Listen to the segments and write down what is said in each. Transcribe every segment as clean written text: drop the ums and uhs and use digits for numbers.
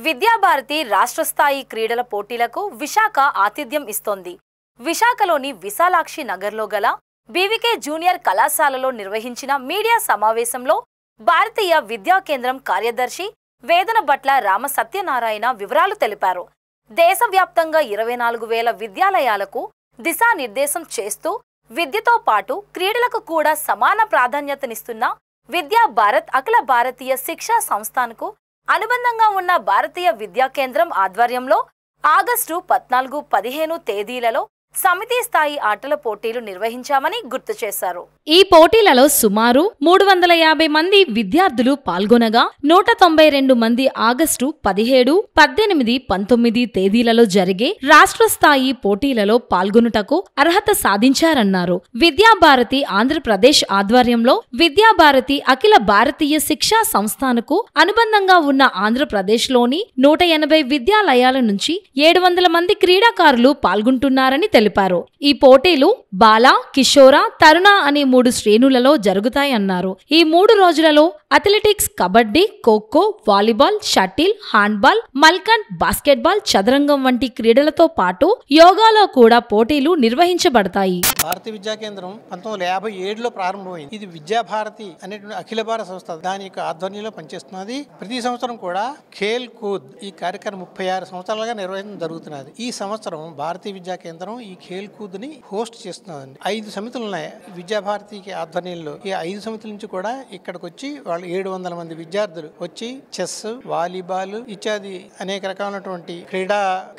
విద్యాభారతి రాష్ట్ర స్థాయి క్రీడల పోటీలకు విశాఖ ఆతిథ్యం ఇస్తోంది. విశాఖలోని విశాలాక్షి నగర్లో గల బీవీకే జూనియర్ కళాశాలలో నిర్వహించిన మీడియా సమావేశంలో భారతీయ విద్యా కేంద్రం కార్యదర్శి వేదనభట్ల రామ సత్యనారాయణ వివరాలు తెలిపారు. దేశవ్యాప్తంగా 24,000 విద్యాలయాలకు దిశానిర్దేశం చేస్తూ విద్యతో పాటు క్రీడలకు కూడా సమాన ప్రాధాన్యతనిస్తున్న విద్యా భారత్ అఖిల భారతీయ శిక్షా సంస్థానకు అనుబంధంగా ఉన్న భారతీయ విద్యా కేంద్రం ఆధ్వర్యంలో ఆగస్టు 14-15 తేదీలలో సమితి స్థాయి ఆటల పోటీలు నిర్వహించామని గుర్తు చేశారు. ఈ పోటీలలో సుమారు 350 మంది విద్యార్థులు పాల్గొనగా 192 మంది ఆగస్టు 17, 18, 19 తేదీలలో జరిగే రాష్ట్ర స్థాయి పోటీలలో పాల్గొనుటకు అర్హత సాధించారన్నారు. విద్యాభారతి ఆంధ్రప్రదేశ్ ఆధ్వర్యంలో విద్యాభారతి అఖిల భారతీయ శిక్షా సంస్థానకు అనుబంధంగా ఉన్న ఆంధ్రప్రదేశ్లోని 180 విద్యాలయాల నుంచి 700 మంది క్రీడాకారులు పాల్గొంటున్నారని తెలిపారు. ఈ పోటీలు బాల, కిషోర, తరుణ అనే 3 శ్రేణులలో జరుగుతాయన్నారు. ఈ 3 రోజులలో athletics, kabaddi, kho kho, volleyball, shuttle, handball, మల్కండ్, బాస్కెట్బాల్, చదరంగం వంటి క్రీడలతో పాటు యోగాలో కూడా పోటీలు నిర్వహించబడతాయి. భారతీయ విద్యా కేంద్రం 1957లో ప్రారంభమైంది. ఇది విద్యాభారతి అనేటువంటి అఖిల భారత సంస్థ దాని యొక్క ఆధ్వర్యంలో పనిచేస్తున్నది. ప్రతి సంవత్సరం కూడా ఖేల్ కూద్ ఈ కార్యక్రమం 36 సంవత్సరాలుగా నిర్వహించడం జరుగుతున్నది. ఈ సంవత్సరం భారతీయ విద్యా కేంద్రం ఈ ఖేల్ కూద్ ని హోస్ట్ చేస్తున్నదండి. 5 సమితులు ఉన్నాయి విద్యాభారతికి ఆధ్వర్యంలో. ఈ 5 సమితుల నుంచి కూడా ఇక్కడికి వచ్చి వాళ్ళు 700 మంది విద్యార్థులు వచ్చి చెస్, వాలీబాల్ ఇత్యాది అనేక రకాలైనటువంటి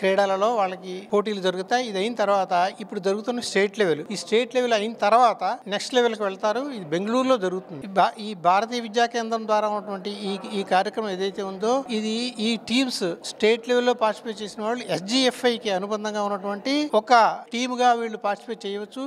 క్రీడలలో వాళ్ళకి పోటీలు జరుగుతాయి. ఇది అయిన తర్వాత ఇప్పుడు జరుగుతున్న స్టేట్ లెవెల్. ఈ స్టేట్ లెవెల్ అయిన తర్వాత నెక్స్ట్ లెవెల్ కి వెళ్తారు. ఇది బెంగళూరులో జరుగుతుంది. ఈ భారతీయ విద్యా కేంద్రం ద్వారా ఉన్నటువంటి ఈ కార్యక్రమం ఏదైతే ఉందో ఇది ఈ టీమ్స్ స్టేట్ లెవెల్లో పార్టిసిపేట్ చేసిన వాళ్ళు SGFI కి అనుబంధంగా ఉన్నటువంటి ఒక టీమ్ గా వీళ్ళు పార్టిసిపేట్ చేయవచ్చు.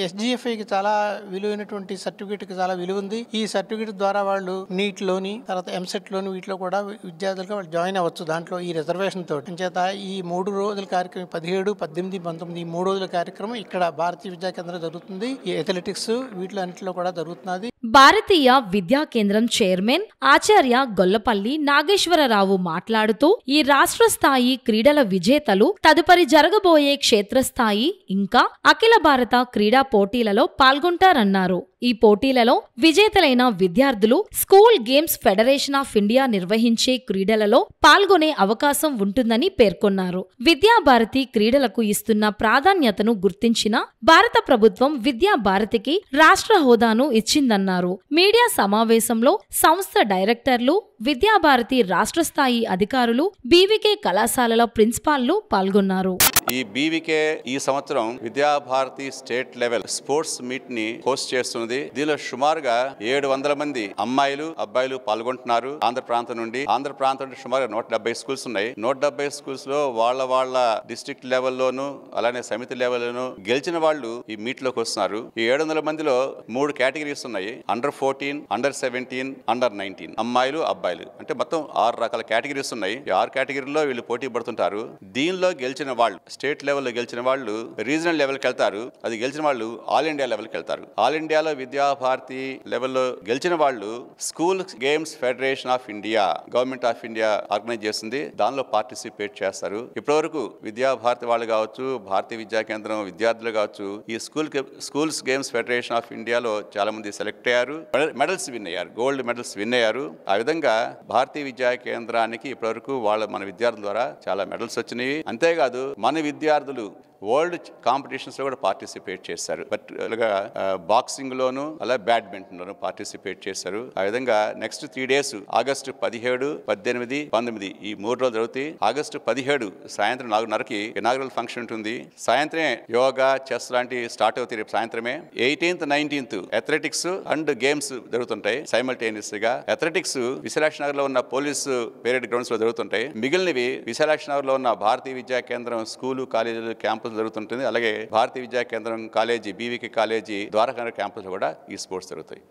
SGFI కి చాలా విలువైనటువంటి సర్టిఫికేట్ కి చాలా విలువ ఉంది. ఈ సర్టిఫికేట్ ద్వారా వాళ్ళు నీట్ లోని తర్వాత ఎంసెట్ లోని వీటిలో కూడా విద్యార్థులుగా వాళ్ళు జాయిన్ అవ్వచ్చు. దాంట్లో ఈ రిజర్వేషన్ తోటి అంచేత ఈ 3 రోజుల కార్యక్రమం 17, 18, 19 ఈ 3 రోజుల కార్యక్రమం ఇక్కడ భారతీయ విద్యా కేంద్రం జరుగుతుంది. ఈ అథ్లెటిక్స్ వీటిలో అన్నింటిలో కూడా జరుగుతున్నది. భారతీయ విద్యా కేంద్రం చైర్మన్ ఆచార్య గొల్లపల్లి నాగేశ్వరరావు మాట్లాడుతూ ఈ రాష్ట్ర స్థాయి క్రీడల విజేతలు తదుపరి జరగబోయే క్షేత్రస్థాయి ఇంకా అఖిల భారత క్రీడా పోటీలలో పాల్గొంటారన్నారు. ఈ పోటీలలో విజేతలైన విద్యార్థులు school games federation of India నిర్వహించే క్రీడలలో పాల్గొనే అవకాశం ఉంటుందని పేర్కొన్నారు. విద్యాభారతి క్రీడలకు ఇస్తున్న ప్రాధాన్యతను గుర్తించిన భారత ప్రభుత్వం విద్యాభారతికి రాష్ట్ర హోదాను ఇచ్చిందన్నారు. మీడియా సమావేశంలో సంస్థ డైరెక్టర్లు, విద్యాభారతి రాష్ట్ర స్థాయి అధికారులు, బీవీకే కళాశాలల ప్రిన్సిపాల్లు పాల్గొన్నారు. ఈ బీవీకే ఈ సంవత్సరం Vidya Bharati state level sports meet ని హోస్ట్ చేస్తున్నది. దీనిలో సుమారుగా 700 మంది అమ్మాయిలు, అబ్బాయిలు పాల్గొంటున్నారు. ఆంధ్ర ప్రాంతం నుండి సుమారుగా 170 స్కూల్స్ ఉన్నాయి. 170 స్కూల్స్ లో వాళ్ళ డిస్ట్రిక్ట్ లెవెల్లోను అలానే సమితి లెవెల్లోను గెలిచిన వాళ్ళు ఈ మీట్ లోకి వస్తున్నారు. ఈ 700 మందిలో 3 కేటగిరీస్ ఉన్నాయి. అండర్ 14, అండర్ 17, అండర్ 19 అమ్మాయిలు, అబ్బాయిలు అంటే మొత్తం 6 రకాల కేటగిరీస్ ఉన్నాయి. ఈ 6 కేటగిరీలో వీళ్ళు పోటీ పడుతుంటారు. దీనిలో గెలిచిన వాళ్ళు స్టేట్ లెవెల్లో గెలిచిన వాళ్ళు రీజనల్ లెవెల్కి వెళ్తారు. అది గెలిచిన వాళ్ళు ఆల్ ఇండియా లెవెల్కి వెళ్తారు. ఆల్ ఇండియాలో విద్యాభారతి లెవెల్లో గెలిచిన వాళ్ళు school games federation of India government of India organise చేస్తుంది. దానిలో పార్టిసిపేట్ చేస్తారు. ఇప్పటివరకు విద్యాభారతి వాళ్ళు కావచ్చు, భారతీయ విద్యా కేంద్రం విద్యార్థులు కావచ్చు, ఈ స్కూల్స్ గేమ్స్ ఫెడరేషన్ ఆఫ్ ఇండియాలో చాలా మంది సెలెక్ట్ అయ్యారు. మెడల్స్ విన్ అయ్యారు. గోల్డ్ మెడల్స్ విన్ అయ్యారు. ఆ విధంగా భారతీయ విద్యా కేంద్రానికి ఇప్పటివరకు మన విద్యార్థుల ద్వారా చాలా మెడల్స్ వచ్చినాయి. అంతేకాదు మన విద్యార్థులు వరల్డ్ కాంపిటీషన్స్ లో కూడా పార్టిసిపేట్ చేశారు. బట్ బాక్సింగ్ లోను అలా బ్యాడ్మింటన్ లోను పార్టిసిపేట్ చేశారు. ఆ విధంగా నెక్స్ట్ 3 days ఆగస్టు 17, 18, 19 ఈ 3 రోజులు జరుగుతాయి. ఆగస్టు 17 సాయంత్రం 4:30కి ఇనాగ్రల్ ఫంక్షన్ ఉంటుంది. సాయంత్రమే యోగా, చెస్ లాంటి స్టార్ట్ అవుతాయి. సాయంత్రమే 18th, 19th athletics and games జరుగుతుంటాయి సైమల్టేనియస్ గా. అథ్లెటిక్స్ విశాలాక్షి నగర్ లో ఉన్న పోలీసు పేరేడ్ గ్రౌండ్స్ లో జరుగుతుంటాయి. మిగిలినవి విశాలాక్షి నగర్ లో ఉన్న భారతీయ విద్యా కేంద్రం స్కూలు, కాలేజీలు, క్యాంపస్ జరుగుతుంటుంది. అలాగే Bharatiya Vidya Kendram college, BVK college, Dwaraka campus కూడా ఈ స్పోర్ట్స్ జరుగుతాయి.